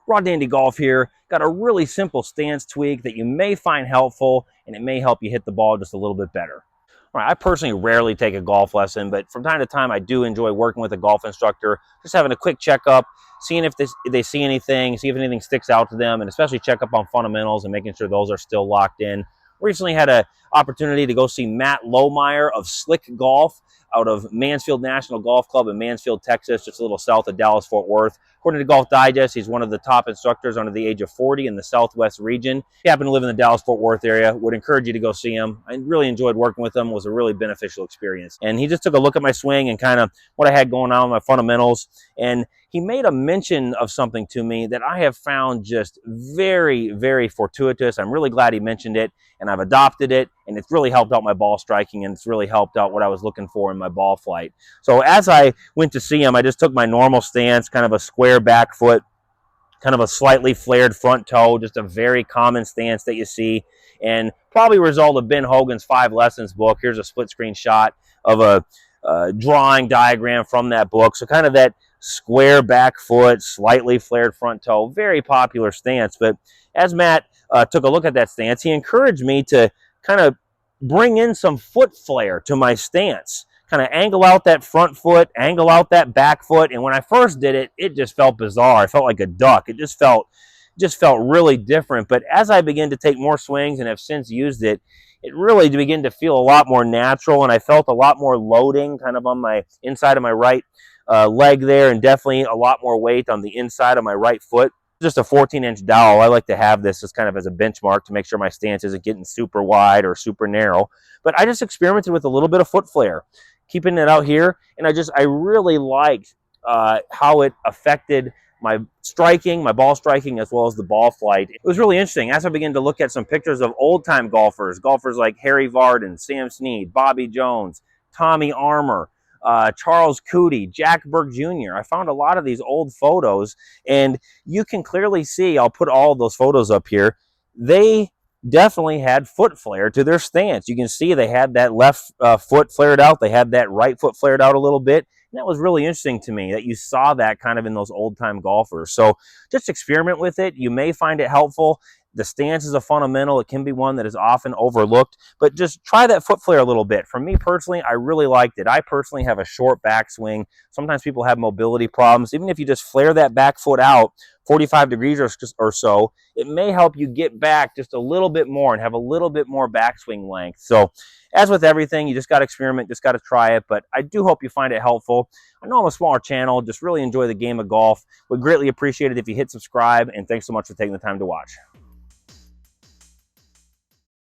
Raw Dandy Golf here. Got a really simple stance tweak that you may find helpful, and it may help you hit the ball just a little bit better. All right, I personally rarely take a golf lesson, but from time to time I do enjoy working with a golf instructor, just having a quick checkup, seeing if they see anything, see if anything sticks out to them, and especially check up on fundamentals and making sure those are still locked in. Recently had an opportunity to go see Matt Lohmeyer of Slick Golf out of Mansfield National Golf Club in Mansfield, Texas, just a little south of Dallas-Fort Worth. According to Golf Digest, he's one of the top instructors under the age of 40 in the Southwest region. If you happen to live in the Dallas-Fort Worth area, would encourage you to go see him. I really enjoyed working with him. It was a really beneficial experience. And he just took a look at my swing and kind of what I had going on with my fundamentals. And he made a mention of something to me that I have found just very, very fortuitous. I'm really glad he mentioned it, and I've adopted it, and it's really helped out my ball striking, and it's really helped out what I was looking for in my ball flight. So as I went to see him, I just took my normal stance, kind of a square back foot, kind of a slightly flared front toe, just a very common stance that you see, and probably a result of Ben Hogan's 5 Lessons book. Here's a split screen shot of a drawing diagram from that book. So kind of that square back foot, slightly flared front toe, very popular stance. But as Matt took a look at that stance, he encouraged me to kind of bring in some foot flare to my stance, kind of angle out that front foot, angle out that back foot. And when I first did it, it just felt bizarre. I felt like a duck. It just felt really different. But as I began to take more swings and have since used it, it really began to feel a lot more natural, and I felt a lot more loading kind of on my inside of my right leg there, and definitely a lot more weight on the inside of my right foot. Just a 14-inch dowel. I like to have this as kind of as a benchmark to make sure my stance isn't getting super wide or super narrow. But I just experimented with a little bit of foot flare, keeping it out here, and I really liked how it affected my striking, my ball striking, as well as the ball flight. It was really interesting. As I began to look at some pictures of old-time golfers like Harry Vardon, Sam Snead, Bobby Jones, Tommy Armour, Charles Cootie, Jack Burke Jr. I found a lot of these old photos, and you can clearly see, I'll put all of those photos up here, they definitely had foot flare to their stance. You can see they had that left foot flared out. They had that right foot flared out a little bit. And that was really interesting to me that you saw that kind of in those old-time golfers. So just experiment with it. You may find it helpful. The stance is a fundamental. It can be one that is often overlooked, but just try that foot flare a little bit. For me personally, I really liked it. I personally have a short backswing. Sometimes people have mobility problems. Even if you just flare that back foot out 45 degrees or so, it may help you get back just a little bit more and have a little bit more backswing length. So as with everything, you just got to experiment, just got to try it, but I do hope you find it helpful. I know I'm a smaller channel, just really enjoy the game of golf. Would greatly appreciate it if you hit subscribe, and thanks so much for taking the time to watch.